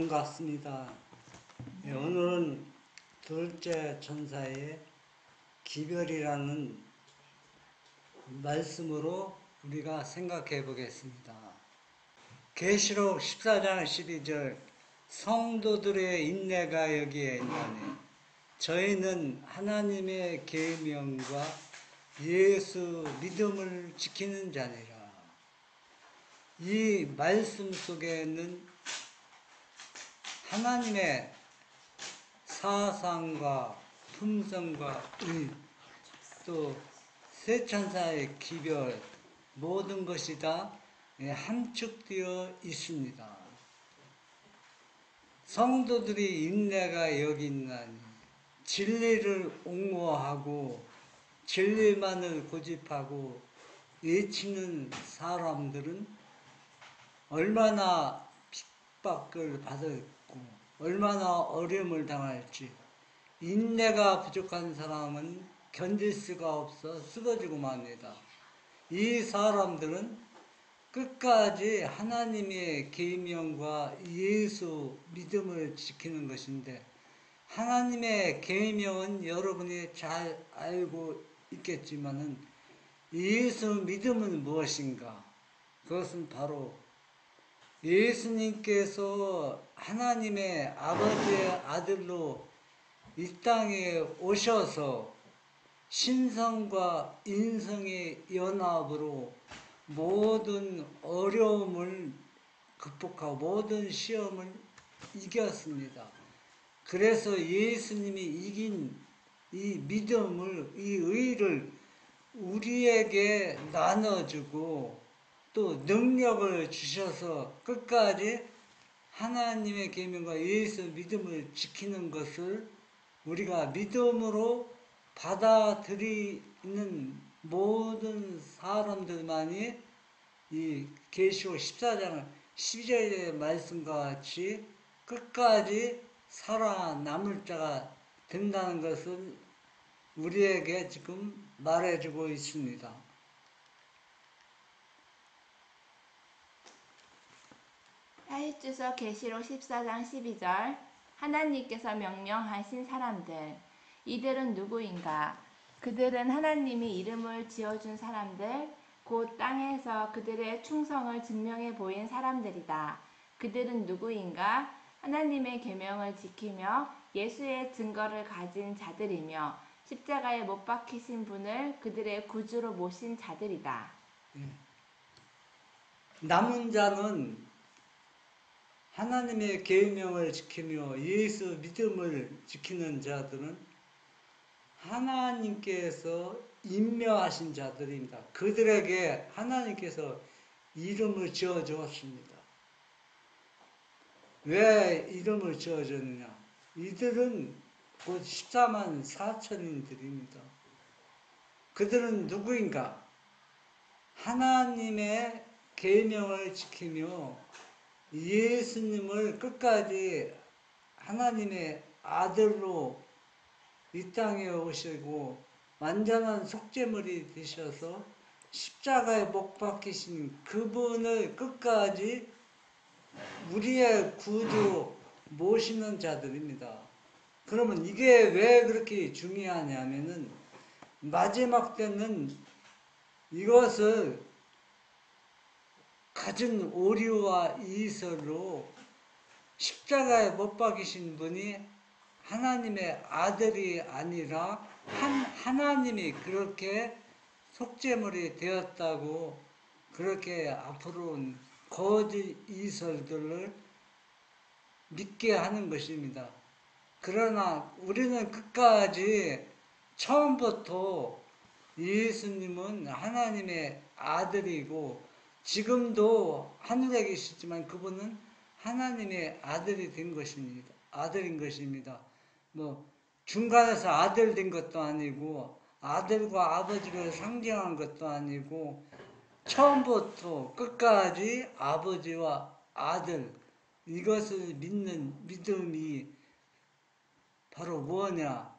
반갑습니다. 오늘은 둘째 천사의 기별이라는 말씀으로 우리가 생각해 보겠습니다. 계시록 14장 12절 성도들의 인내가 여기에 있나니 저희는 하나님의 계명과 예수 믿음을 지키는 자니라. 이 말씀 속에는 하나님의 사상과 품성과 의, 또 세천사의 기별, 모든 것이 다 함축되어 있습니다. 성도들이 인내가 여기 있나니 진리를 옹호하고 진리만을 고집하고 외치는 사람들은 얼마나 핍박을 받을고 얼마나 어려움을 당할지 인내가 부족한 사람은 견딜 수가 없어 쓰러지고 맙니다. 이 사람들은 끝까지 하나님의 계명과 예수 믿음을 지키는 것인데 하나님의 계명은 여러분이 잘 알고 있겠지만은 예수 믿음은 무엇인가? 그것은 바로 예수님께서 하나님의 아버지의 아들로 이 땅에 오셔서 신성과 인성의 연합으로 모든 어려움을 극복하고 모든 시험을 이겼습니다. 그래서 예수님이 이긴 이 믿음을, 이 의를 우리에게 나눠주고 또 능력을 주셔서 끝까지 하나님의 계명과 예수 믿음을 지키는 것을 우리가 믿음으로 받아들이는 모든 사람들만이 이 계시록 14장 12절의 말씀과 같이 끝까지 살아남을 자가 된다는 것을 우리에게 지금 말해주고 있습니다. 하일주서 계시록 14장 12절 하나님께서 명령하신 사람들 이들은 누구인가? 그들은 하나님이 이름을 지어준 사람들 곧 땅에서 그들의 충성을 증명해 보인 사람들이다. 그들은 누구인가? 하나님의 계명을 지키며 예수의 증거를 가진 자들이며 십자가에 못 박히신 분을 그들의 구주로 모신 자들이다. 남은 자는 하나님의 계명을 지키며 예수 믿음을 지키는 자들은 하나님께서 임명하신 자들입니다. 그들에게 하나님께서 이름을 지어 주었습니다. 왜 이름을 지어 줬느냐? 이들은 곧 14만 4천인들입니다. 그들은 누구인가? 하나님의 계명을 지키며 예수님을 끝까지 하나님의 아들로 이 땅에 오시고 완전한 속죄물이 되셔서 십자가에 못 박히신 그분을 끝까지 우리의 구주로 모시는 자들입니다. 그러면 이게 왜 그렇게 중요하냐면은 마지막 때는 이것을 가진 오류와 이설로 십자가에 못 박이신 분이 하나님의 아들이 아니라 하나님이 그렇게 속죄물이 되었다고 그렇게 앞으로는 거짓 이설들을 믿게 하는 것입니다. 그러나 우리는 끝까지 처음부터 예수님은 하나님의 아들이고 지금도 하늘에 계시지만 그분은 하나님의 아들이 된 것입니다. 아들인 것입니다. 뭐 중간에서 아들 된 것도 아니고 아들과 아버지를 상징한 것도 아니고 처음부터 끝까지 아버지와 아들 이것을 믿는 믿음이 바로 뭐냐?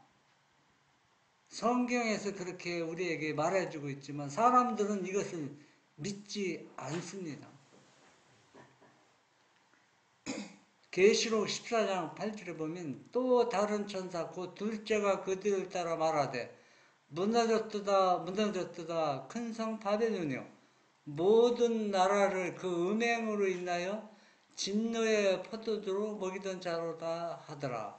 성경에서 그렇게 우리에게 말해주고 있지만 사람들은 이것을 믿지 않습니다. 계시록 14장 8절에 보면 또 다른 천사 곧 둘째가 그들을 따라 말하되 무너졌도다 무너졌도다 큰 성 바벨론이요 모든 나라를 그 음행으로 인하여 진노의 포도주로 먹이던 자로다 하더라.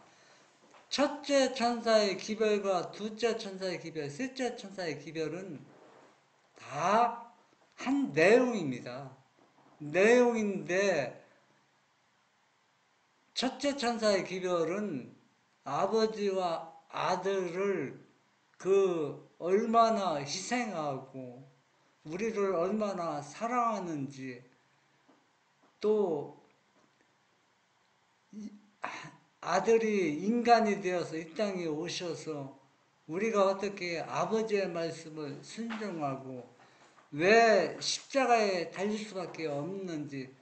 첫째 천사의 기별과 둘째 천사의 기별, 셋째 천사의 기별은 다 한 내용입니다. 내용인데 첫째 천사의 기별은 아버지와 아들을 얼마나 희생하고 우리를 얼마나 사랑하는지 또 아들이 인간이 되어서 이 땅에 오셔서 우리가 어떻게 아버지의 말씀을 순종하고 왜 십자가에 달릴 수밖에 없는지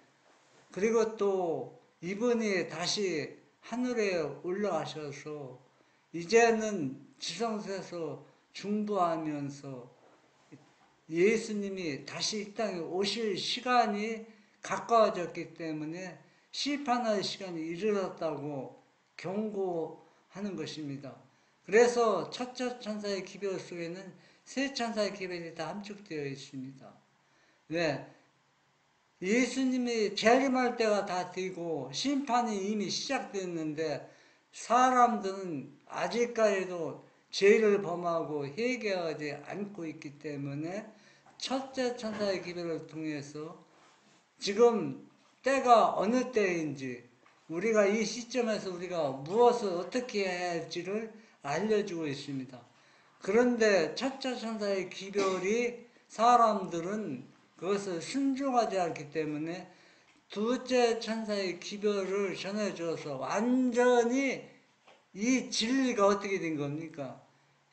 그리고 또 이분이 다시 하늘에 올라가셔서 이제는 지성소에서 중보하면서 예수님이 다시 이 땅에 오실 시간이 가까워졌기 때문에 심판할 시간이 이르렀다고 경고하는 것입니다. 그래서 첫째 천사의 기별 속에는 세 천사의 기별이 다 함축되어 있습니다. 왜? 예수님이 재림할 때가 다 되고 심판이 이미 시작됐는데 사람들은 아직까지도 죄를 범하고 회개하지 않고 있기 때문에 첫째 천사의 기별을 통해서 지금 때가 어느 때인지 우리가 이 시점에서 우리가 무엇을 어떻게 해야 할지를 알려주고 있습니다. 그런데 첫째 천사의 기별이 사람들은 그것을 순종하지 않기 때문에 둘째 천사의 기별을 전해줘서 완전히 이 진리가 어떻게 된 겁니까?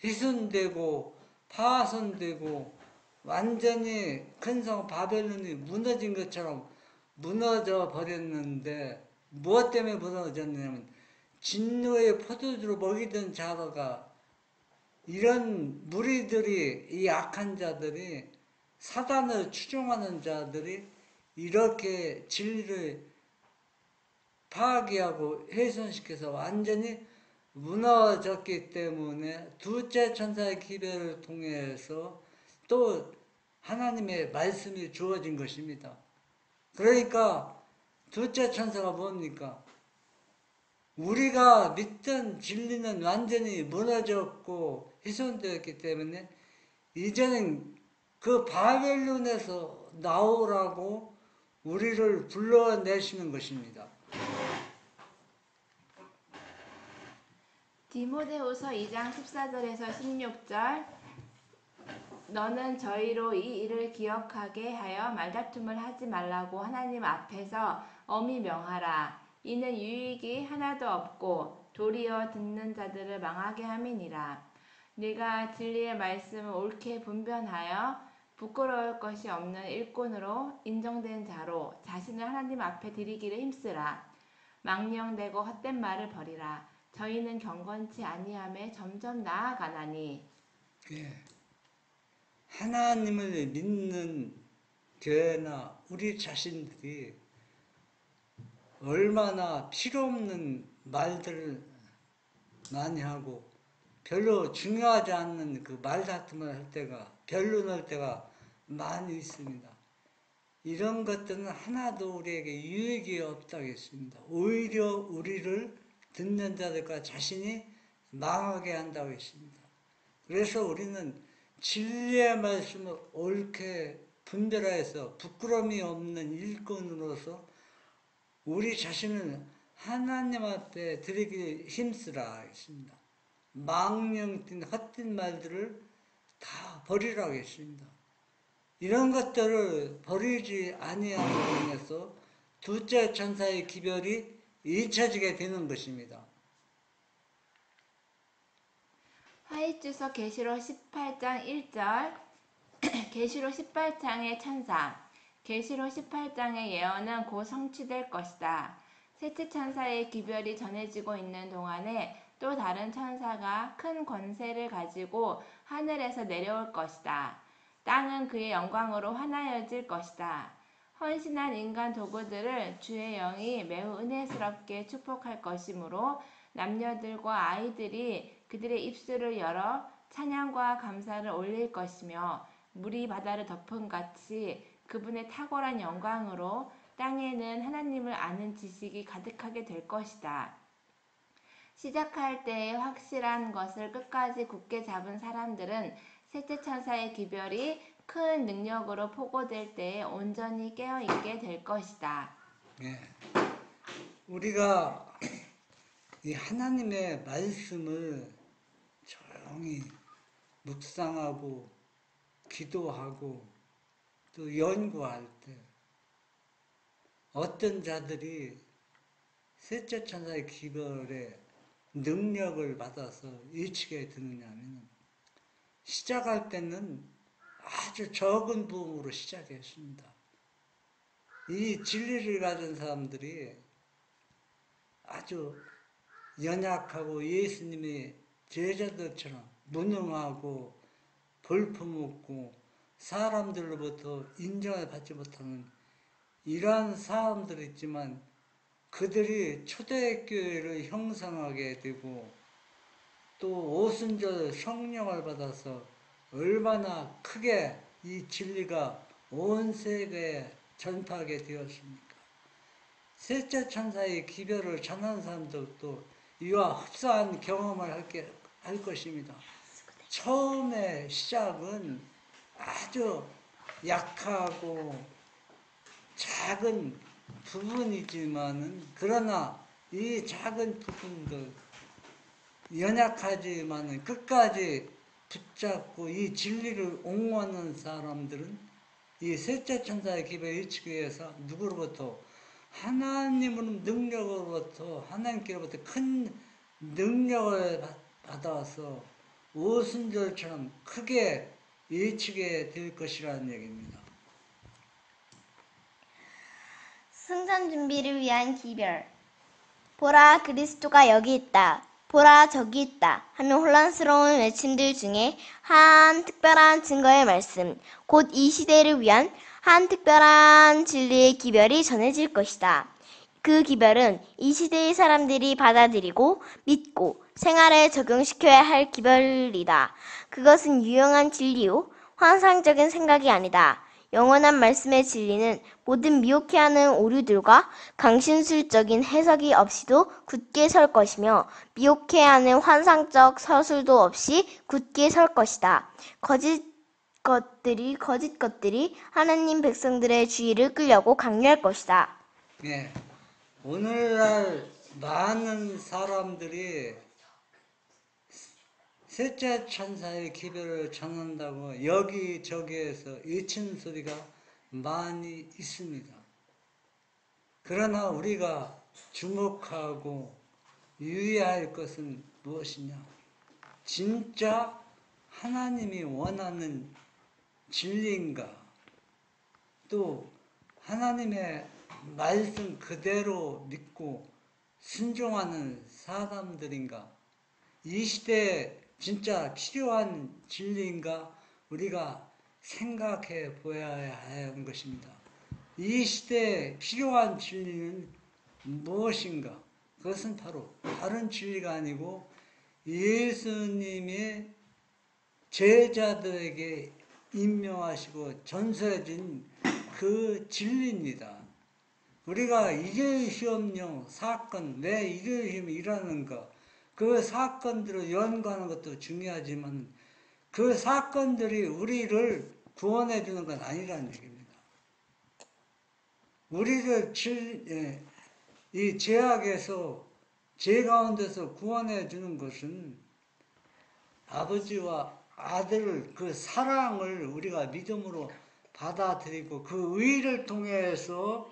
훼손되고 파손되고 완전히 큰 성 바벨론이 무너진 것처럼 무너져 버렸는데 무엇 때문에 무너졌냐면 진노의 포도주로 먹이던 자가 이런 무리들이 이 악한 자들이 사단을 추종하는 자들이 이렇게 진리를 파괴하고 훼손시켜서 완전히 무너졌기 때문에 둘째 천사의 기별을 통해서 또 하나님의 말씀이 주어진 것입니다. 그러니까 둘째 천사가 뭡니까? 우리가 믿던 진리는 완전히 무너졌고 훼손되었기 때문에 이제는 그 바벨론에서 나오라고 우리를 불러내시는 것입니다. 디모데후서 2장 14절에서 16절 너는 저희로 이 일을 기억하게 하여 말다툼을 하지 말라고 하나님 앞에서 엄히 명하라. 이는 유익이 하나도 없고 도리어 듣는 자들을 망하게 함이니라. 네가 진리의 말씀을 옳게 분별하여 부끄러울 것이 없는 일꾼으로 인정된 자로 자신을 하나님 앞에 드리기를 힘쓰라. 망령되고 헛된 말을 버리라. 저희는 경건치 아니함에 점점 나아가나니. 예. 하나님을 믿는 교회나 우리 자신들이 얼마나 필요 없는 말들을 많이 하고 별로 중요하지 않는 그 말다툼을 할 때가 변론할 때가 많이 있습니다. 이런 것들은 하나도 우리에게 유익이 없다고 했습니다. 오히려 우리를 듣는 자들과 자신이 망하게 한다고 했습니다. 그래서 우리는 진리의 말씀을 옳게 분별해서 부끄러움이 없는 일꾼으로서 우리 자신을 하나님 앞에 드리기 힘쓰라 했습니다. 망령된 헛된 말들을 다 버리라고 했습니다. 이런 것들을 버리지 아니함으로 인해서 둘째 천사의 기별이 잊혀지게 되는 것입니다. 화이트서 계시록 18장 1절 계시록 18장의 천사 계시록 18장의 예언은 곧 성취될 것이다. 셋째 천사의 기별이 전해지고 있는 동안에 또 다른 천사가 큰 권세를 가지고 하늘에서 내려올 것이다. 땅은 그의 영광으로 환하여질 것이다. 헌신한 인간 도구들을 주의 영이 매우 은혜스럽게 축복할 것이므로 남녀들과 아이들이 그들의 입술을 열어 찬양과 감사를 올릴 것이며 물이 바다를 덮은 같이 그분의 탁월한 영광으로 땅에는 하나님을 아는 지식이 가득하게 될 것이다. 시작할 때에 확실한 것을 끝까지 굳게 잡은 사람들은 셋째 천사의 기별이 큰 능력으로 포고될 때에 온전히 깨어있게 될 것이다. 예. 우리가 이 하나님의 말씀을 조용히 묵상하고 기도하고 또 연구할 때 어떤 자들이 셋째 천사의 기별에 능력을 받아서 일치게 되느냐면 시작할 때는 아주 적은 부흥으로 시작했습니다. 이 진리를 가진 사람들이 아주 연약하고 예수님의 제자들처럼 무능하고 볼품없고 사람들로부터 인정을 받지 못하는 이러한 사람들이 있지만 그들이 초대교회를 형성하게 되고 또 오순절 성령을 받아서 얼마나 크게 이 진리가 온 세계에 전파하게 되었습니까? 셋째 천사의 기별을 전하는 사람들도 이와 흡사한 경험을 할 것입니다. 처음에 시작은 아주 약하고 작은 부분이지만은 그러나 이 작은 부분들 연약하지만은 끝까지 붙잡고 이 진리를 옹호하는 사람들은 이 셋째 천사의 기별에 일치기 위해서 누구로부터 하나님으로 능력으로부터 하나님께로부터 큰 능력을 받아서 오순절처럼 크게 일치게 될 것이라는 얘기입니다. 승전 준비를 위한 기별. 보라, 그리스도가 여기 있다. 보라, 저기 있다. 하는 혼란스러운 외침들 중에 한 특별한 증거의 말씀, 곧 이 시대를 위한 한 특별한 진리의 기별이 전해질 것이다. 그 기별은 이 시대의 사람들이 받아들이고 믿고 생활에 적용시켜야 할 기별이다. 그것은 유용한 진리요, 환상적인 생각이 아니다. 영원한 말씀의 진리는 모든 미혹해하는 오류들과 강신술적인 해석이 없이도 굳게 설 것이며 미혹해하는 환상적 서술도 없이 굳게 설 것이다. 거짓 것들이 하나님 백성들의 주의를 끌려고 강요할 것이다. 네, 오늘날 많은 사람들이 셋째 천사의 기별을 전한다고 여기저기에서 외치는 소리가 많이 있습니다. 그러나 우리가 주목하고 유의할 것은 무엇이냐? 진짜 하나님이 원하는 진리인가? 또 하나님의 말씀 그대로 믿고 순종하는 사람들인가? 이 시대에 진짜 필요한 진리인가 우리가 생각해 보아야 하는 것입니다. 이 시대에 필요한 진리는 무엇인가? 그것은 바로 다른 진리가 아니고 예수님이 제자들에게 임명하시고 전수해준 그 진리입니다. 우리가 이gel시험령 사건, 왜 이gel시험이 일어나는가? 그 사건들을 연구하는 것도 중요하지만 그 사건들이 우리를 구원해 주는 건 아니라는 얘기입니다. 우리를 이 죄악에서 죄 가운데서 구원해 주는 것은 아버지와 아들 그 사랑을 우리가 믿음으로 받아들이고 그 의를 통해서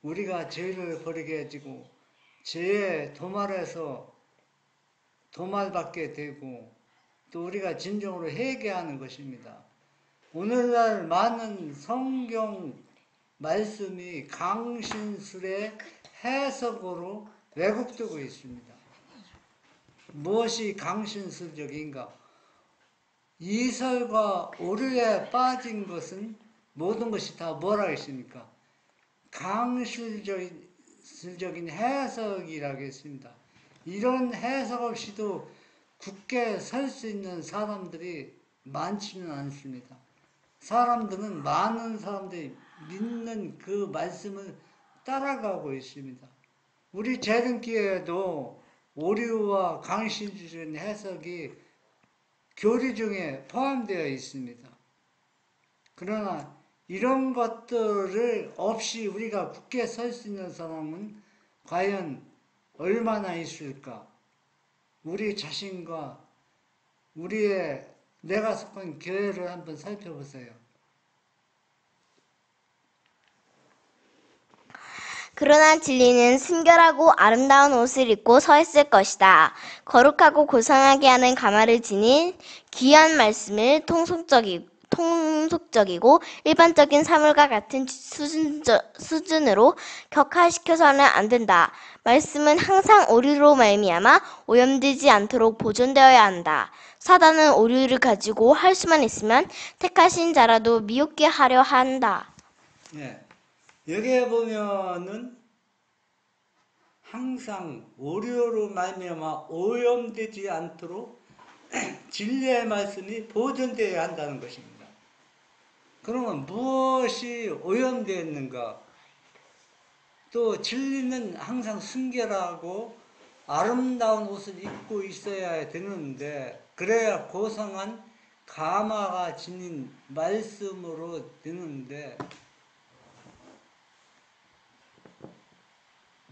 우리가 죄를 버리게 해지고 죄의 도말에서 도말받게 되고 또 우리가 진정으로 회개하는 것입니다. 오늘날 많은 성경 말씀이 강신술의 해석으로 왜곡되고 있습니다. 무엇이 강신술적인가? 이설과 오류에 빠진 것은 모든 것이 다 뭐라 했습니까? 강술적인 해석이라고 했습니다. 이런 해석 없이도 굳게 설 수 있는 사람들이 많지는 않습니다. 많은 사람들이 믿는 그 말씀을 따라가고 있습니다. 우리 재림교회에도 오류와 강신주적인 해석이 교리 중에 포함되어 있습니다. 그러나 이런 것들을 없이 우리가 굳게 설 수 있는 사람은 과연 얼마나 있을까? 우리 자신과 내가 속한 교회를 한번 살펴보세요. 그러나 진리는 순결하고 아름다운 옷을 입고 서 있을 것이다. 거룩하고 고상하게 하는 가마를 지닌 귀한 말씀을 통속적이고 일반적인 사물과 같은 수준으로 격화시켜서는 안 된다. 말씀은 항상 오류로 말미암아 오염되지 않도록 보존되어야 한다. 사단은 오류를 가지고 할 수만 있으면 택하신 자라도 미혹게 하려 한다. 예. 여기에 보면은 항상 오류로 말미암아 오염되지 않도록 진리의 말씀이 보존되어야 한다는 것입니다. 그러면 무엇이 오염되었는가? 또 진리는 항상 순결하고 아름다운 옷을 입고 있어야 되는데 그래야 고상한 가마가 지닌 말씀으로 되는데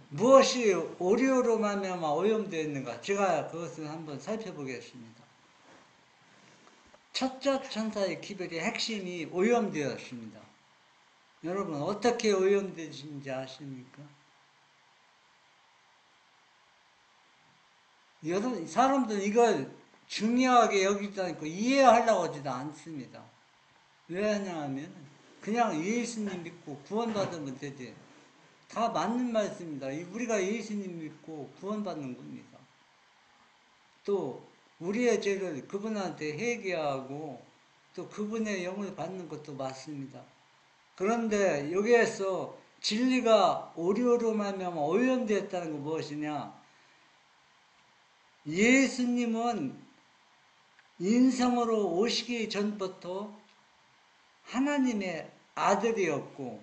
무엇이 오류로 말미암아 오염되어 있는가? 제가 그것을 한번 살펴보겠습니다. 첫째 천사의 기별의 핵심이 오염되었습니다. 여러분 어떻게 오염되신지 아십니까? 여러분 사람들은 이걸 중요하게 여기지 않고 이해하려고 하지도 않습니다. 왜냐하면 그냥 예수님 믿고 구원받으면 되지. 다 맞는 말씀입니다. 우리가 예수님 믿고 구원받는 겁니다. 또 우리의 죄를 그분한테 회개하고 또 그분의 영을 받는 것도 맞습니다. 그런데 여기에서 진리가 오류로 말미암아 오염되었다는 건 무엇이냐? 예수님은 인성으로 오시기 전부터 하나님의 아들이었고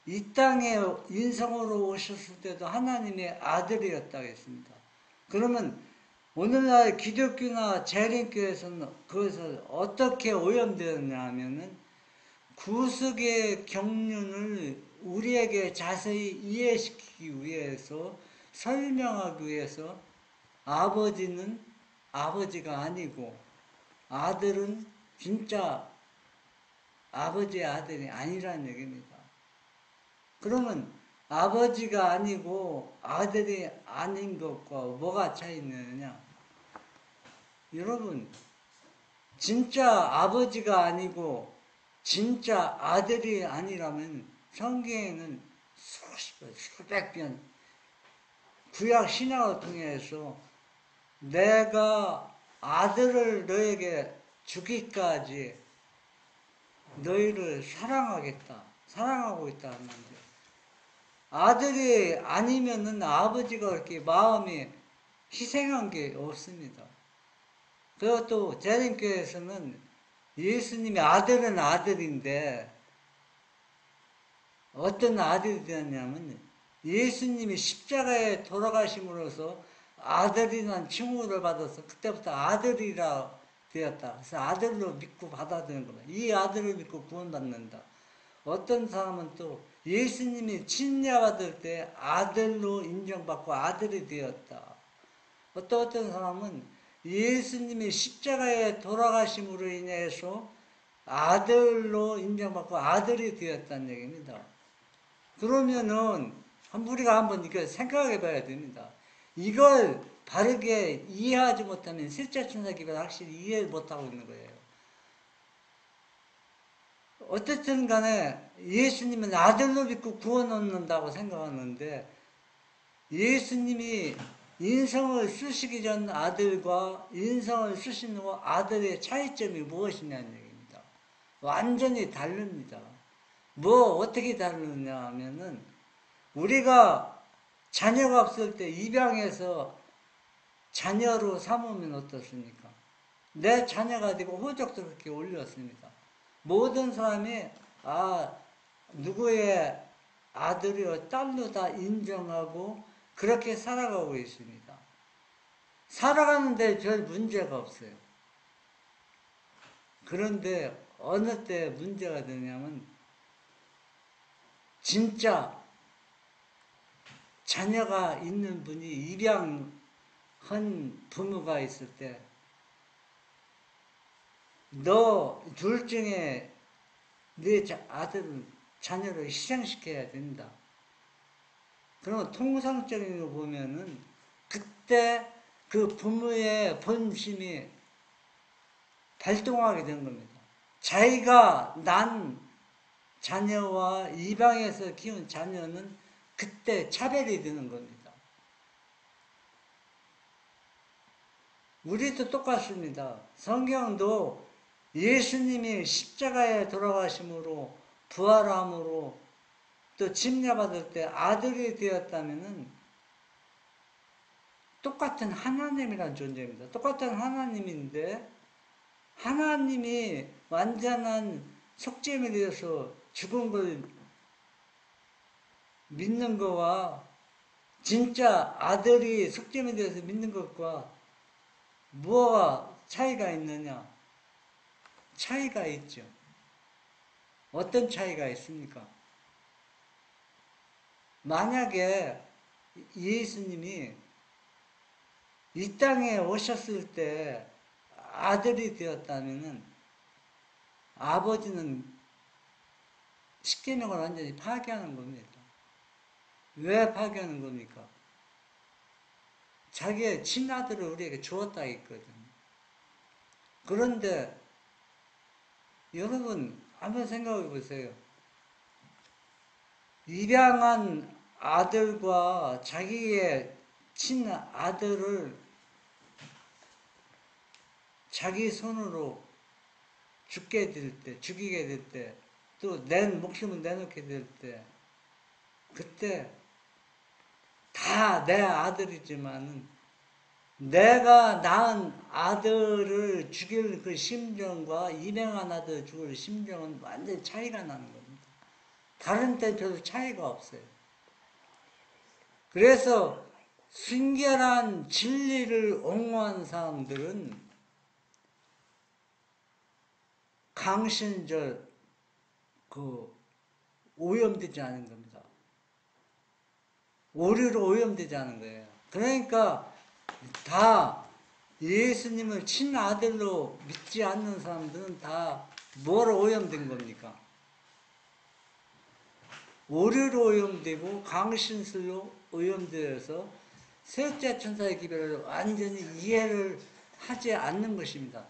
이 땅에 인성으로 오셨을 때도 하나님의 아들이었다고 했습니다. 그러면 오늘날 기독교나 재림교에서는 그것을 어떻게 오염되었냐 하면은 구속의 경륜을 우리에게 자세히 이해시키기 위해서 설명하기 위해서 아버지는 아버지가 아니고 아들은 진짜 아버지의 아들이 아니라는 얘기입니다. 그러면 아버지가 아니고 아들이 아닌 것과 뭐가 차이 있느냐? 여러분 진짜 아버지가 아니고 진짜 아들이 아니라면 성경에는 수백 번 구약 신약을 통해서 내가 아들을 너에게 주기까지 너희를 사랑하겠다. 사랑하고 있다 하는데 아들이 아니면은 아버지가 그렇게 마음에 희생한 게 없습니다. 그것도 재림교회에서는 예수님의 아들은 아들인데 어떤 아들이 되었냐면 예수님이 십자가에 돌아가심으로써 아들이라는 칭호를 받아서 그때부터 아들이라 되었다. 그래서 아들로 믿고 받아들이는 겁니다. 이 아들을 믿고 구원받는다. 어떤 사람은 또 예수님이 침례받을 때 아들로 인정받고 아들이 되었다. 어떤 사람은 예수님이 십자가에 돌아가심으로 인해서 아들로 인정받고 아들이 되었다는 얘기입니다. 그러면은 우리가 한번 이걸 생각해 봐야 됩니다. 이걸 바르게 이해하지 못하면 실제천사기를 확실히 이해를 못하고 있는 거예요. 어쨌든 간에 예수님은 아들로 믿고 구원 얻는다고 생각하는데 예수님이 인성을 쓰시기 전 아들과 인성을 쓰시는 아들의 차이점이 무엇이냐는 얘기입니다. 완전히 다릅니다. 어떻게 다르냐 하면은 우리가 자녀가 없을 때 입양해서 자녀로 삼으면 어떻습니까? 내 자녀가 되고 호적도 그렇게 올렸습니다. 모든 사람이 누구의 아들이요 딸로 다 인정하고 그렇게 살아가고 있습니다. 살아가는데 별 문제가 없어요. 그런데 어느 때 문제가 되냐면 진짜 자녀가 있는 분이 입양한 부모가 있을 때 너 둘 중에 네 아들은 자녀를 희생시켜야 된다. 그러면 통상적인 거 보면은 그때 그 부모의 본심이 발동하게 된 겁니다. 자기가 난 자녀와 입양해서 키운 자녀는 그때 차별이 되는 겁니다. 우리도 똑같습니다. 성경도 예수님이 십자가에 돌아가심으로 부활함으로 또 침례받을 때 아들이 되었다면은 똑같은 하나님이란 존재입니다. 똑같은 하나님인데 하나님이 완전한 속죄에 대해서 죽은 걸 믿는 거와 진짜 아들이 속죄에 대해서 믿는 것과 뭐가 차이가 있느냐? 차이가 있죠. 어떤 차이가 있습니까? 만약에 예수님이 이 땅에 오셨을 때 아들이 되었다면은 아버지는 십계명을 완전히 파괴하는 겁니다. 왜 파괴하는 겁니까? 자기의 친아들을 우리에게 주었다 했거든요. 그런데 여러분 한번 생각해 보세요. 입양한 아들과 자기의 친아들을 자기 손으로 죽이게 될 때, 또 목숨을 내놓게 될 때, 그때 다 내 아들이지만은 내가 낳은 아들을 죽일 그 심정과 입양한 아들을 죽일 심정은 완전히 차이가 나는 겁니다. 다른 때 별로 차이가 없어요. 그래서 순결한 진리를 옹호한 사람들은 강신절 오염되지 않은 겁니다. 오류로 오염되지 않은 거예요. 그러니까 다 예수님을 친아들로 믿지 않는 사람들은 다 뭐로 오염된 겁니까? 오류로 오염되고 강신술로 오염되어서 셋째 천사의 기별을 완전히 이해를 하지 않는 것입니다.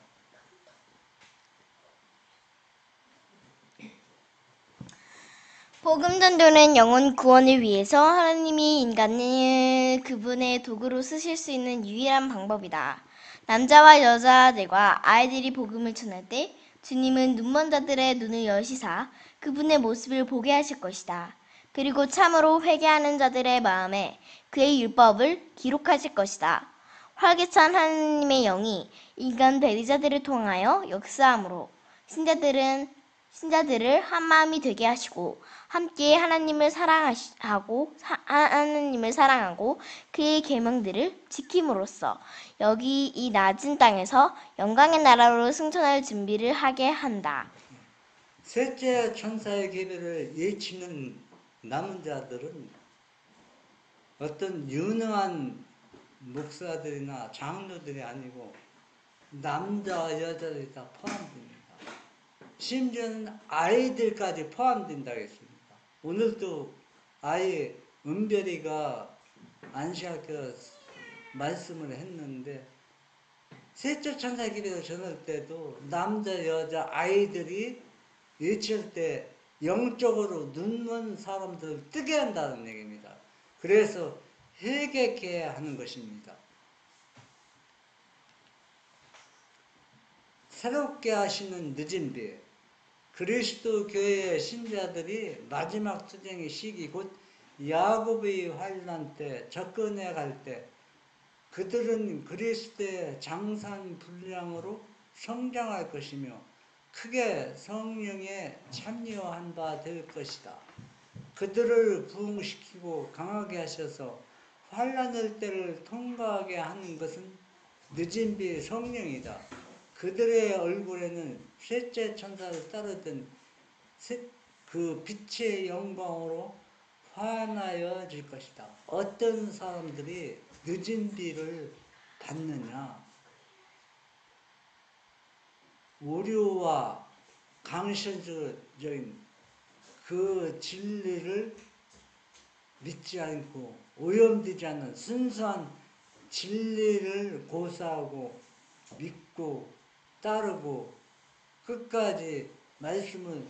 복음 전도는 영혼 구원을 위해서 하나님이 인간을 그분의 도구로 쓰실 수 있는 유일한 방법이다. 남자와 여자들과 아이들이 복음을 전할 때 주님은 눈먼 자들의 눈을 여시사 그분의 모습을 보게 하실 것이다. 그리고 참으로 회개하는 자들의 마음에 그의 율법을 기록하실 것이다. 활기찬 하나님의 영이 인간 배리자들을 통하여 역사함으로 신자들을 한 마음이 되게 하시고 함께 하나님을 사랑하고 그의 계명들을 지킴으로써 여기 이 낮은 땅에서 영광의 나라로 승천할 준비를 하게 한다. 셋째 천사의 계별을 예치는 남은 자들은 어떤 유능한 목사들이나 장로들이 아니고 남자 여자들이 다 포함됩니다. 심지어는 아이들까지 포함된다고 했습니다. 오늘도 아이 은별이가 안시학교 말씀을 했는데 셋째 천사 기별을 전할 때도 남자 여자 아이들이 예치할 때 영적으로 눈먼 사람들을 뜨게 한다는 얘기입니다. 그래서 회개케 하는 것입니다. 새롭게 하시는 늦은 비 그리스도 교회의 신자들이 마지막 투쟁의 시기 곧 야곱의 환난 때 접근해 갈 때 그들은 그리스도의 장산분량으로 성장할 것이며 크게 성령에 참여한 바 될 것이다. 그들을 부흥시키고 강하게 하셔서 환난의 때를 통과하게 하는 것은 늦은 비 성령이다. 그들의 얼굴에는 셋째 천사를 따르던 그 빛의 영광으로 환하여질 것이다. 어떤 사람들이 늦은 비를 받느냐? 오류와 강신적인 그 진리를 믿지 않고 오염되지 않는 순수한 진리를 고사하고 믿고 따르고 끝까지 말씀을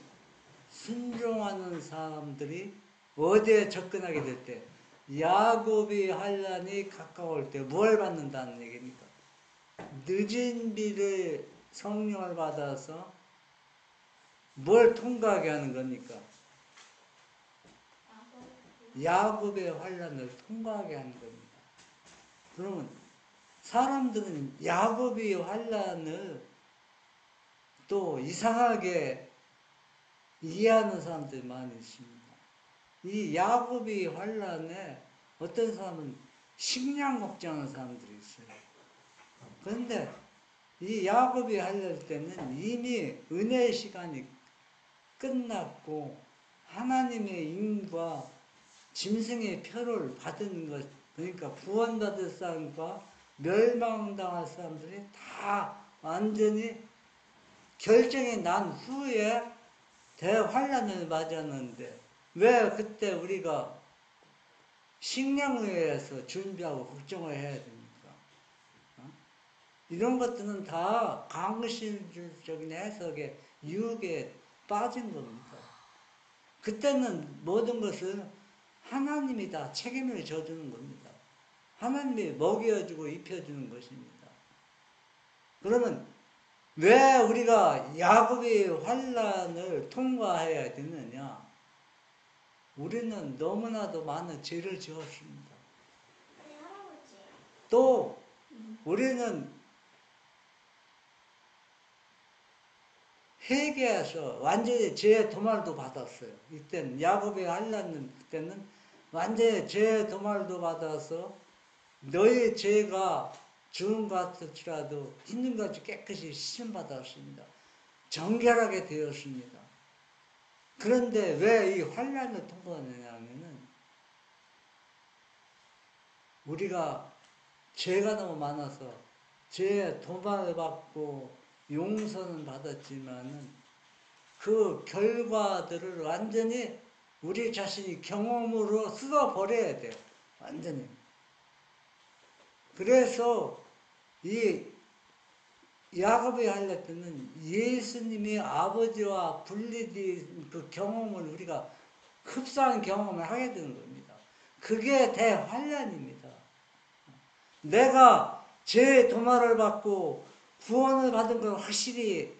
순종하는 사람들이 어디에 접근하게 될 때 야곱의 환난이 가까울 때 뭘 받는다는 얘기입니까? 늦은 비를 성령을 받아서 뭘 통과하게 하는 겁니까? 야곱의 환난을 통과하게 하는 겁니다. 그러면 사람들은 야곱의 환난을 또 이상하게 이해하는 사람들이 많이 있습니다. 이 야곱의 환난에 어떤 사람은 식량 걱정하는 사람들이 있어요. 그런데 이 야곱이 환난 때는 이미 은혜의 시간이 끝났고 하나님의 인과 짐승의 표를 받은 것, 그러니까 구원받을 사람과 멸망당할 사람들이 다 완전히 결정이 난 후에 대환란을 맞았는데 왜 그때 우리가 식량을 위해서 준비하고 걱정을 해야 됩니까? 이런 것들은 다 강신주적인 해석에 유혹에 빠진 겁니다. 그때는 모든 것을 하나님이 다 책임을 져주는 겁니다. 하나님이 먹여주고 입혀주는 것입니다. 그러면 왜 우리가 야곱의 환난을 통과해야 되느냐? 우리는 너무나도 많은 죄를 지었습니다. 또 우리는 회개해서 완전히 죄의 도말도 받았어요. 이때는 야곱의 환난은 그때는 완전히 죄의 도말도 받아서 너의 죄가 죽은 것 같을지라도 있는 것이 깨끗이 씻음받았습니다. 정결하게 되었습니다. 그런데 왜 이 환난을 통과하느냐면은 우리가 죄가 너무 많아서 죄의 도말을 받고 용서는 받았지만은 그 결과들을 완전히 우리 자신이 경험으로 쓸어버려야 돼요. 완전히. 그래서 이 야곱의 환난 때는 예수님이 아버지와 분리된 그 경험을 우리가 흡사한 경험을 하게 되는 겁니다. 그게 대환난입니다. 내가 죄의 도말을 받고 구원을 받은 걸 확실히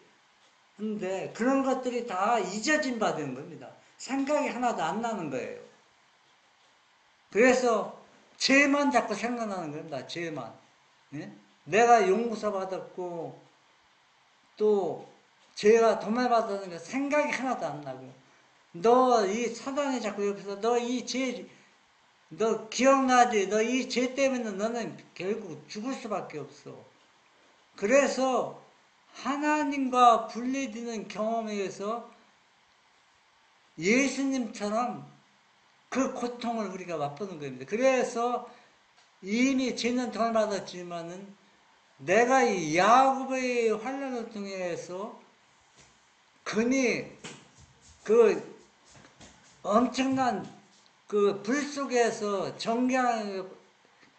한데 그런 것들이 다 잊어진 바 되는 겁니다. 생각이 하나도 안 나는 거예요. 그래서 죄만 자꾸 생각나는 겁니다. 죄만. 예? 내가 용서 받았고 또 죄가 도말 받았는 게 생각이 하나도 안 나고 너 이 사단이 자꾸 옆에서 너 이 죄 너 기억나지? 너 이 죄 때문에 너는 결국 죽을 수밖에 없어. 그래서 하나님과 분리되는 경험에 의해서 예수님처럼 그 고통을 우리가 맛보는 겁니다. 그래서 이미 죄는 덜 받았지만은 내가 이 야곱의 환난을 통해서 금이 그 엄청난 그 불 속에서 정결을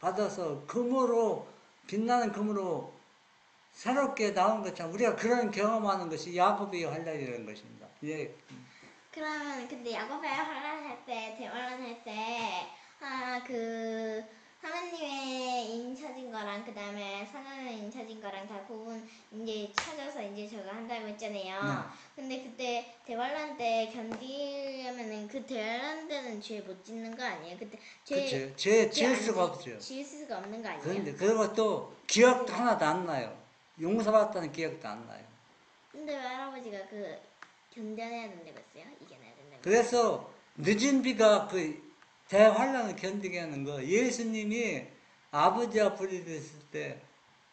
받아서 금으로 빛나는 금으로 새롭게 나온 것처럼 우리가 그런 경험하는 것이 야곱의 환난이라는 것입니다. 예. 그러면 근데 야곱의 환란할 때, 대환란할 때, 그 하나님의 인쳐진 거랑 그 다음에 사나는 인쳐진 거랑 다 구분 이제 찾아서 이제 저거 한다고 했잖아요. 네. 근데 그때 대환란 때 견디려면은 그 대환란 때는 죄 못 짓는 거 아니에요? 그때 그치. 죄 지을 안 수가 없죠. 지을 수가 없는 거 아니에요? 그런데 그리고 또 기억도 하나도 안 나요. 용서받았다는 기억도 안 나요. 근데 왜 할아버지가 그 견뎌내야 된다고 했어요? 이겨내야 된다고. 그래서 늦은 비가 그 대환란을 견디게 하는 거, 예수님이 아버지와 분리됐을 때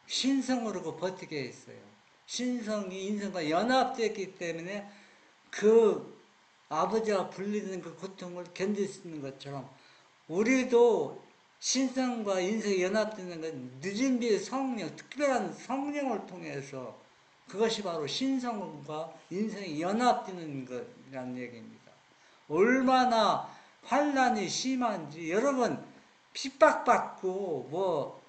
신성으로 그 버티게 했어요. 신성이 인성과 연합됐기 때문에 그 아버지와 분리된 그 고통을 견딜 수 있는 것처럼 우리도 신성과 인성이 연합되는 건 늦은 비의 성령, 특별한 성령을 통해서 그것이 바로 신성과 인성이 연합되는 것이라는 얘기입니다. 얼마나 환란이 심한지 여러분 핍박받고 뭐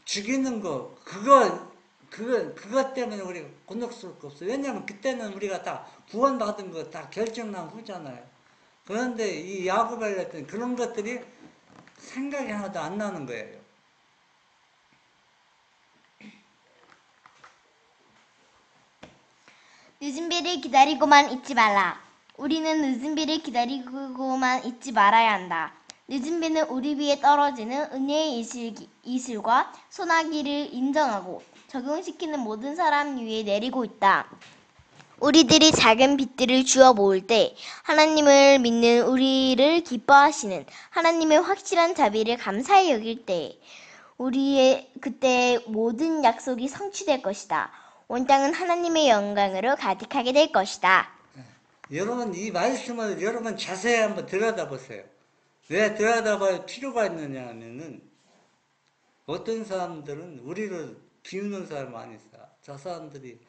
죽이는 거 그것 때문에 우리가 곤혹스러울 거 없어요. 왜냐하면 그때는 우리가 다 구원받은 거 다 결정난 후잖아요. 그런데 이 야고보를 했더니 그런 것들이 생각이 하나도 안 나는 거예요. 늦은 비를 기다리고만 있지 말라. 우리는 늦은 비를 기다리고만 있지 말아야 한다. 늦은 비는 우리 위에 떨어지는 은혜의 이슬과 소나기를 인정하고 적용시키는 모든 사람 위에 내리고 있다. 우리들이 작은 빛들을 주워 모을 때 하나님을 믿는 우리를 기뻐하시는 하나님의 확실한 자비를 감사히 여길 때 우리의 그때 모든 약속이 성취될 것이다. 온 땅은 하나님의 영광으로 가득하게 될 것이다. 여러분 이 말씀을 여러분 자세히 한번 들여다보세요. 왜 들여다볼 필요가 있느냐 하면은 어떤 사람들은 우리를 비우는 사람 많이 있어. 저 사람들이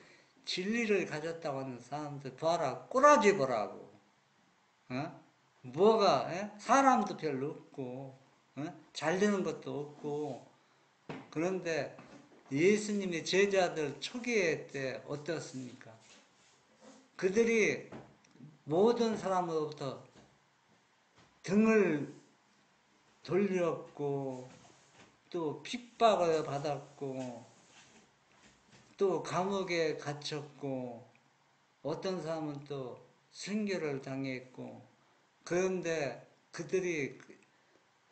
진리를 가졌다고 하는 사람들 봐라 꼬라지 보라고. 뭐가 사람도 별로 없고 잘 되는 것도 없고. 그런데 예수님의 제자들 초기에 때 어떻습니까? 그들이 모든 사람으로부터 등을 돌렸고 또 핍박을 받았고 또 감옥에 갇혔고 어떤 사람은 또 순교를 당했고 그런데 그들이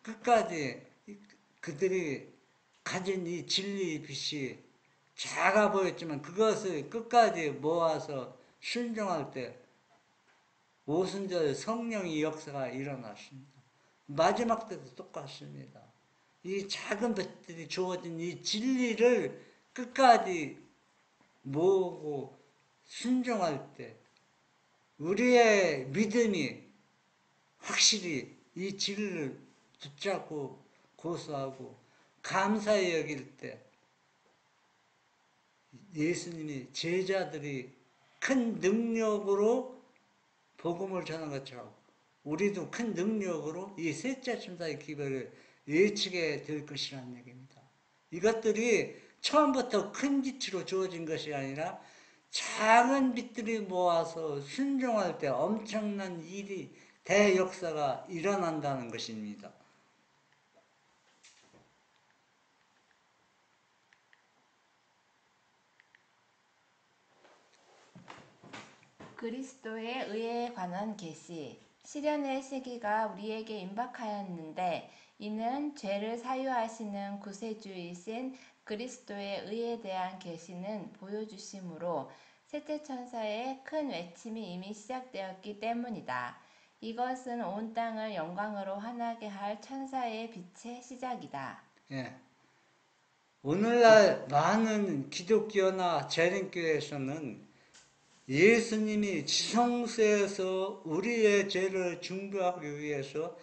끝까지 그들이 가진 이 진리의 빛이 작아 보였지만 그것을 끝까지 모아서 순종할 때 오순절 성령의 역사가 일어났습니다. 마지막 때도 똑같습니다. 이 작은 빛들이 주어진 이 진리를 끝까지 모으고 순종할 때 우리의 믿음이 확실히 이 진리를 붙잡고 고수하고 감사히 여길 때 예수님이 제자들이 큰 능력으로 복음을 전한 것처럼 우리도 큰 능력으로 이 셋째 천사의 기별을 외치게 될 것이라는 얘기입니다. 이것들이 처음부터 큰 빛으로 주어진 것이 아니라 작은 빛들이 모아서 순종할 때 엄청난 일이 대역사가 일어난다는 것입니다. 그리스도의 의에 관한 계시. 시련의 시기가 우리에게 임박하였는데 이는 죄를 사유하시는 구세주이신 그리스도의 의에 대한 계시는 보여주심으로 셋째 천사의 큰 외침이 이미 시작되었기 때문이다. 이것은 온 땅을 영광으로 환하게 할 천사의 빛의 시작이다. 예. 오늘날 많은 기독교나 재림교회에서는 예수님이 지성소에서 우리의 죄를 중보하기 위해서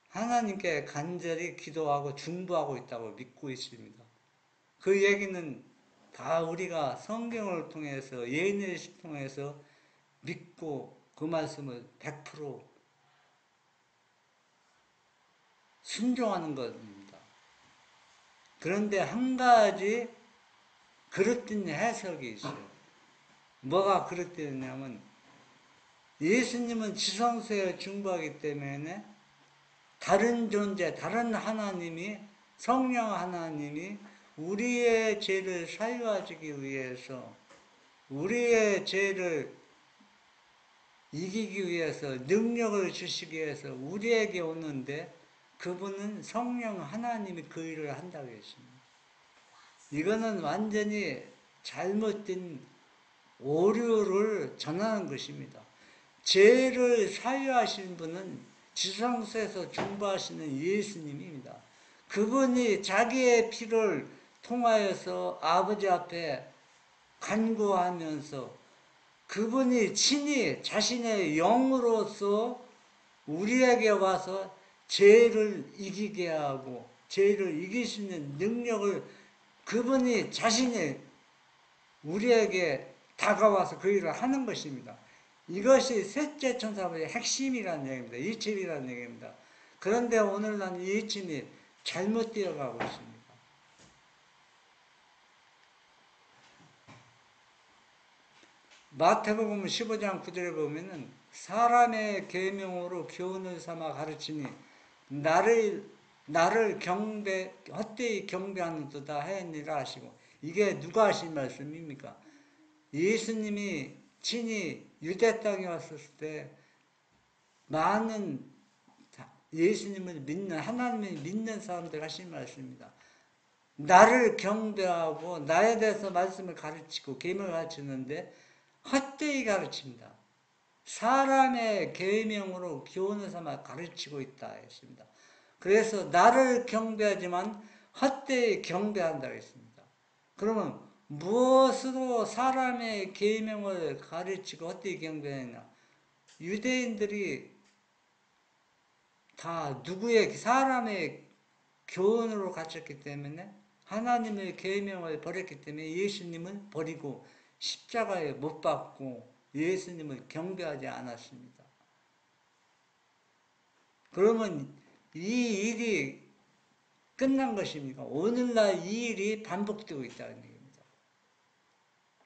하나님께 간절히 기도하고 중보하고 있다고 믿고 있습니다. 그 얘기는 다 우리가 성경을 통해서 예언을 통해서 믿고 그 말씀을 100% 순종하는 것입니다. 그런데 한 가지 그릇된 해석이 있어요. 뭐가 그릇되냐면 예수님은 지성소에 중보하기 때문에 다른 존재, 다른 하나님이 성령 하나님이 우리의 죄를 사유하기 위해서 우리의 죄를 이기기 위해서 능력을 주시기 위해서 우리에게 오는데 그분은 성령 하나님이 그 일을 한다고 했습니다. 이거는 완전히 잘못된 오류를 전하는 것입니다. 죄를 사유하신 분은 지성소에서 중보하시는 예수님입니다. 그분이 자기의 피를 통하여서 아버지 앞에 간구하면서 그분이 친히 자신의 영으로서 우리에게 와서 죄를 이기게 하고 죄를 이길 수 있는 능력을 그분이 자신이 우리에게 다가와서 그 일을 하는 것입니다. 이것이 셋째 천사의 핵심이라는 얘기입니다. 이침이라는 얘기입니다. 그런데 오늘날 이 이침이 잘못되어 가고 있습니다. 마태복음 15장 9절에 보면은 사람의 계명으로 교훈을 삼아 가르치니 나를 헛되이 경배하는도다 하였니라 하시고, 이게 누가 하신 말씀입니까? 예수님이 친히 유대 땅에 왔을 때 많은 예수님을 믿는, 하나님을 믿는 사람들 하신 말씀입니다. 나를 경배하고 나에 대해서 말씀을 가르치고 계명을 가르치는데 헛되이 가르칩니다. 사람의 계명으로 교훈을 삼아 가르치고 있다 했습니다. 그래서 나를 경배하지만 헛되이 경배한다고 했습니다. 그러면 무엇으로 사람의 계명을 가르치고 헛되이 경배하느냐? 유대인들이 다 누구의 사람의 교훈으로 갇혔기 때문에 하나님의 계명을 버렸기 때문에 예수님을 버리고 십자가에 못 박고 예수님을 경배하지 않았습니다. 그러면 이 일이 끝난 것입니까? 오늘날 이 일이 반복되고 있다는 얘기입니다.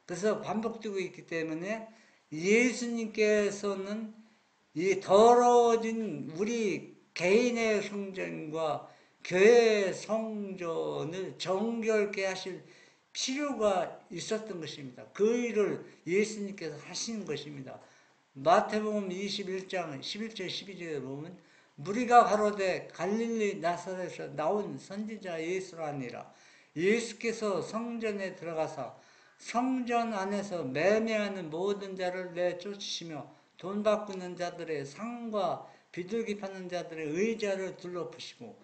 그래서 반복되고 있기 때문에 예수님께서는 이 더러워진 우리 개인의 성전과 교회의 성전을 정결케 하실 필요가 있었던 것입니다. 그 일을 예수님께서 하신 것입니다. 마태복음 21장 11절 12절에 보면 무리가 가로되 갈릴리 나사렛에서 나온 선지자 예수라니라. 예수께서 성전에 들어가서 성전 안에서 매매하는 모든 자를 내쫓으시며 돈 바꾸는 자들의 상과 비둘기 파는 자들의 의자를 둘러푸시고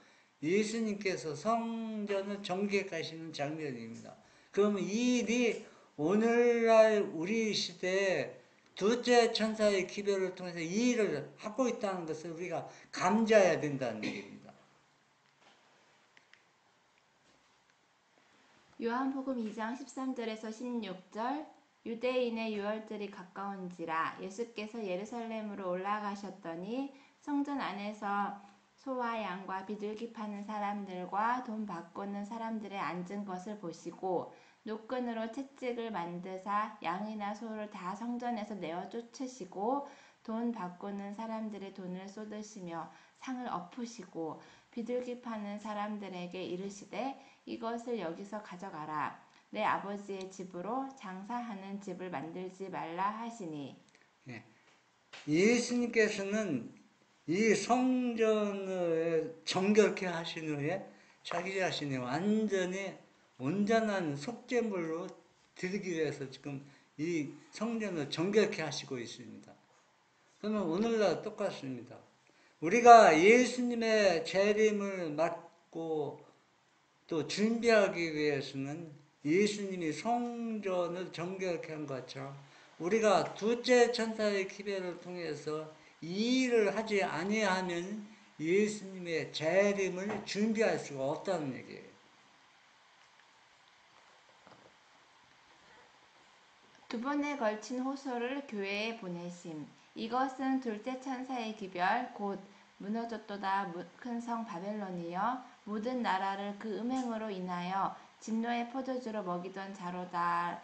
예수님께서 성전을 정결케 하시는 장면입니다. 그럼 이 일이 오늘날 우리 시대에 둘째 천사의 기별을 통해서 이 일을 하고 있다는 것을 우리가 감지해야 된다는 얘기입니다. 요한복음 2장 13절에서 16절 유대인의 유월절이 가까운지라 예수께서 예루살렘으로 올라가셨더니 성전 안에서 소와 양과 비둘기 파는 사람들과 돈 바꾸는 사람들의 앉은 것을 보시고 노끈으로 채찍을 만드사 양이나 소를 다 성전에서 내어 쫓으시고 돈 바꾸는 사람들의 돈을 쏟으시며 상을 엎으시고 비둘기 파는 사람들에게 이르시되 이것을 여기서 가져가라. 내 아버지의 집으로 장사하는 집을 만들지 말라 하시니. 예수님께서는 이 성전을 정결케 하신 후에 자기 자신이 완전히 온전한 속죄물로 드리기 위해서 지금 이 성전을 정결케 하시고 있습니다. 그러면 오늘날 똑같습니다. 우리가 예수님의 재림을 맞고 또 준비하기 위해서는 예수님이 성전을 정결케 한 것처럼 우리가 둘째 천사의 기별을 통해서 이 일을 하지 아니하면 예수님의 재림을 준비할 수가 없다는 얘기예요. 두 번에 걸친 호소를 교회에 보내심. 이것은 둘째 천사의 기별 곧 무너졌도다 큰 성 바벨론이여 모든 나라를 그 음행으로 인하여 진노의 포도주로 먹이던 자로다라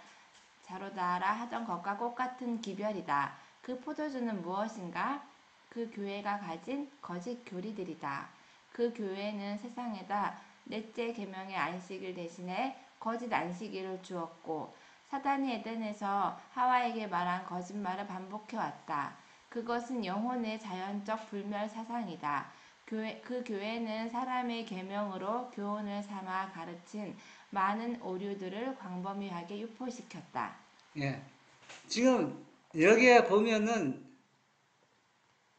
하던 것과 똑같은 기별이다. 그 포도주는 무엇인가? 그 교회가 가진 거짓 교리들이다. 그 교회는 세상에다 넷째 계명의 안식일 대신에 거짓 안식일을 주었고 사단이 에덴에서 하와에게 말한 거짓말을 반복해 왔다. 그것은 영혼의 자연적 불멸 사상이다. 그 교회는 사람의 계명으로 교훈을 삼아 가르친 많은 오류들을 광범위하게 유포시켰다. 예. 지금 여기에 보면은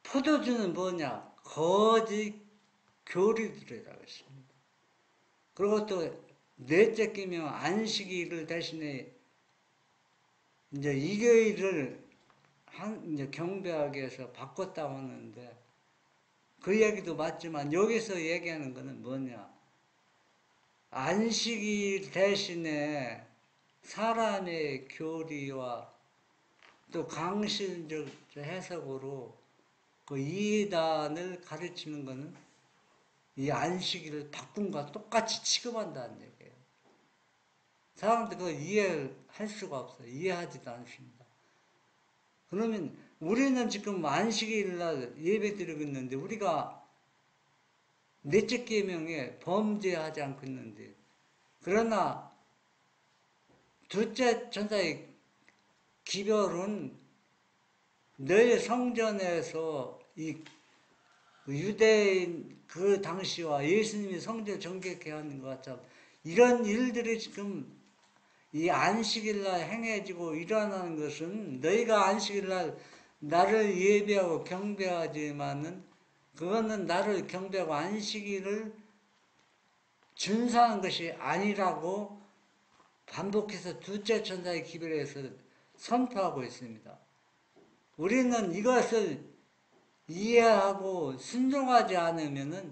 포도주는 뭐냐? 거짓 교리들이라고 했습니다. 그리고 또 넷째 끼면 안식일을 대신에 이제 일요일을 이제 경배하기 위해서 바꿨다고 하는데 그 얘기도 맞지만 여기서 얘기하는 거는 뭐냐? 안식일 대신에 사람의 교리와 또 강신적 해석으로 그 이단을 가르치는 것은 이 안식일을 바꾼과 똑같이 취급한다는 얘기예요. 사람들 그걸 이해할 수가 없어요. 이해하지도 않습니다. 그러면 우리는 지금 안식일날 예배 드리고 있는데 우리가 넷째 계명에 범죄하지 않고 있는데 그러나 둘째 천사의 기별은 너희 성전에서 이 유대인 그 당시와 예수님이 성전 정결케 하는 것처럼 이런 일들이 지금 이 안식일날 행해지고 일어나는 것은 너희가 안식일날 나를 예배하고 경배하지만은 그거는 나를 경배하고 안식일을 준수한 것이 아니라고 반복해서 둘째 천사의 기별에서 선포하고 있습니다. 우리는 이것을 이해하고 순종하지 않으면은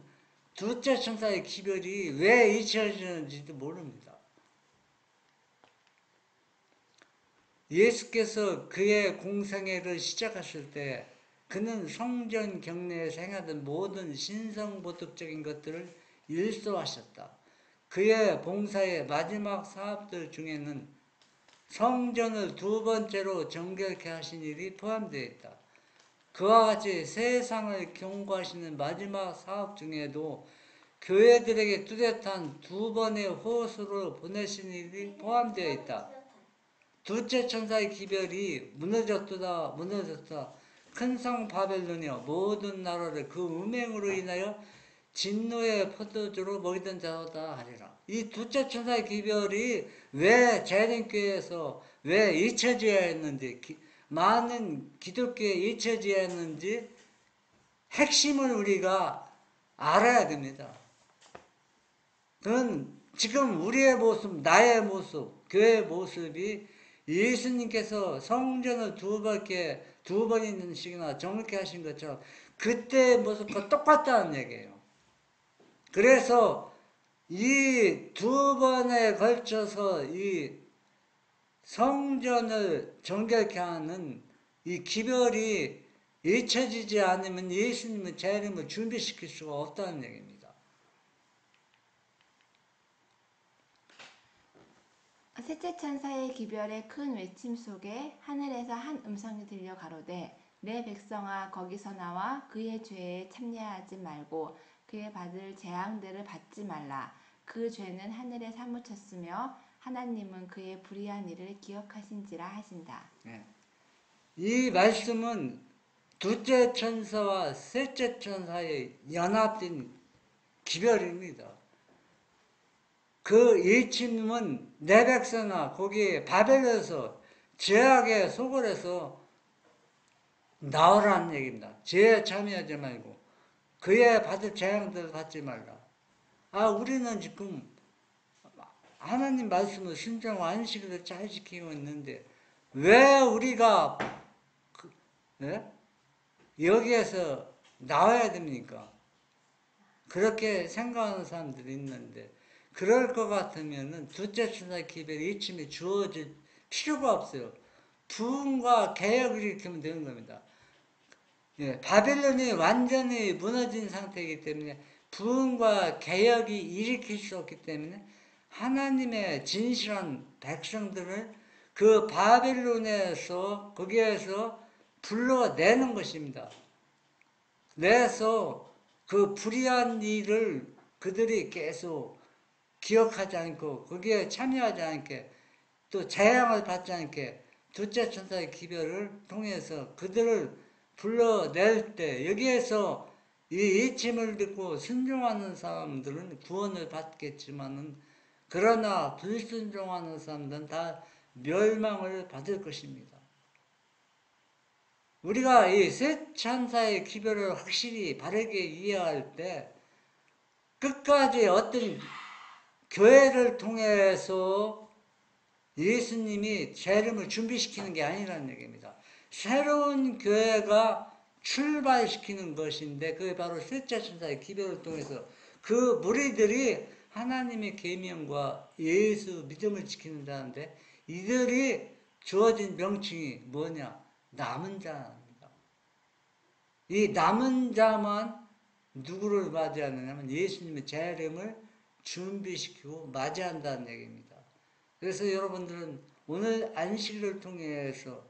둘째 천사의 기별이 왜 잊혀지는지도 모릅니다. 예수께서 그의 공생애를 시작하실 때 그는 성전 경내에서 행하던 모든 신성보득적인 것들을 일소하셨다. 그의 봉사의 마지막 사업들 중에는 성전을 두 번째로 정결케 하신 일이 포함되어 있다. 그와 같이 세상을 경고하시는 마지막 사업 중에도 교회들에게 뚜렷한 두 번의 호소를 보내신 일이 포함되어 있다. 둘째 천사의 기별이 무너졌도다 무너졌다. 큰 성 바벨론이여 모든 나라를 그 음행으로 인하여 진노의 포도주로 먹이던 자다 하리라. 이 둘째 천사의 기별이 왜 재림교회에서 왜 잊혀져야 했는지 많은 기독교에 잊혀져야 했는지 핵심을 우리가 알아야 됩니다. 그건 지금 우리의 모습, 나의 모습, 교회의 모습이 예수님께서 성전을 두 번씩이나 정확히 하신 것처럼 그때의 모습과 똑같다는 얘기예요. 그래서 이 두 번에 걸쳐서 이 성전을 정결케 하는 이 기별이 잊혀지지 않으면 예수님은 재림을 준비시킬 수가 없다는 얘기입니다. 셋째 천사의 기별의 큰 외침 속에 하늘에서 한 음성이 들려 가로되 내 백성아 거기서 나와 그의 죄에 참여하지 말고 그의 받을 재앙들을 받지 말라. 그 죄는 하늘에 사무쳤으며 하나님은 그의 불의한 일을 기억하신지라 하신다. 네. 이 말씀은 둘째 천사와 셋째 천사의 연합된 기별입니다. 그 예침은 내 백성아 거기 바벨론에서 죄악의 소굴에서 나오라는 얘기입니다. 죄에 참여하지 말고 그의 받을 재앙들을 받지 말라. 우리는 지금 하나님 말씀을 순종하고 안식일을 잘 지키고 있는데 왜 우리가 여기에서 나와야 됩니까? 그렇게 생각하는 사람들이 있는데 그럴 것 같으면은 둘째 천사의 기별이 이침이 주어질 필요가 없어요. 부흥과 개혁을 일으키면 되는 겁니다. 바벨론이 완전히 무너진 상태이기 때문에 부흥과 개혁이 일으킬 수 없기 때문에 하나님의 진실한 백성들을 그 바벨론에서 거기에서 불러내는 것입니다. 내서 그 불의한 일을 그들이 계속 기억하지 않고 거기에 참여하지 않게 또 재앙을 받지 않게 둘째 천사의 기별을 통해서 그들을 불러낼 때 여기에서 이 예침을 듣고 순종하는 사람들은 구원을 받겠지만은 그러나 불순종하는 사람들은 다 멸망을 받을 것입니다. 우리가 이 세 천사의 기별을 확실히 바르게 이해할 때 끝까지 어떤 교회를 통해서 예수님이 재림을 준비시키는 게 아니라는 얘기입니다. 새로운 교회가 출발시키는 것인데 그게 바로 셋째 천사의 기별을 통해서 그 무리들이 하나님의 계명과 예수 믿음을 지키는 자인데 이들이 주어진 명칭이 뭐냐? 남은 자입니다. 이 남은 자만 누구를 맞이하느냐면 예수님의 재림을 준비시키고 맞이한다는 얘기입니다. 그래서 여러분들은 오늘 안식일을 통해서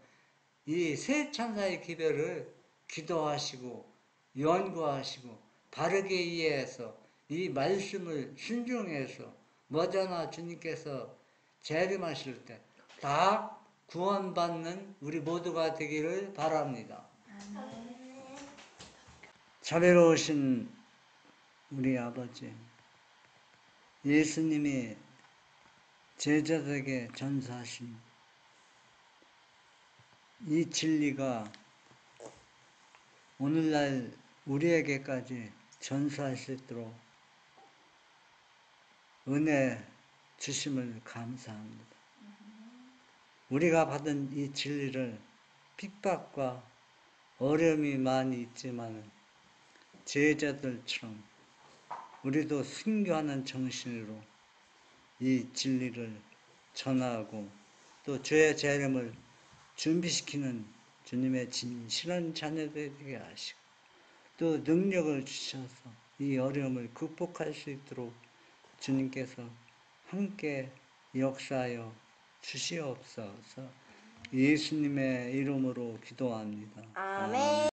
이 세 천사의 기별을 기도하시고 연구하시고 바르게 이해해서 이 말씀을 순종해서 머지않아 주님께서 재림하실 때 다 구원받는 우리 모두가 되기를 바랍니다. 자비로우신 우리 아버지, 예수님이 제자들에게 전수하신 이 진리가 오늘날 우리에게까지 전수할 수 있도록 은혜 주심을 감사합니다. 우리가 받은 이 진리를 핍박과 어려움이 많이 있지만 제자들처럼 우리도 순교하는 정신으로 이 진리를 전하고 또 주의 재림을 준비시키는 주님의 진실한 자녀들 되게 하시고 또 능력을 주셔서 이 어려움을 극복할 수 있도록 주님께서 함께 역사하여 주시옵소서. 예수님의 이름으로 기도합니다. 아멘.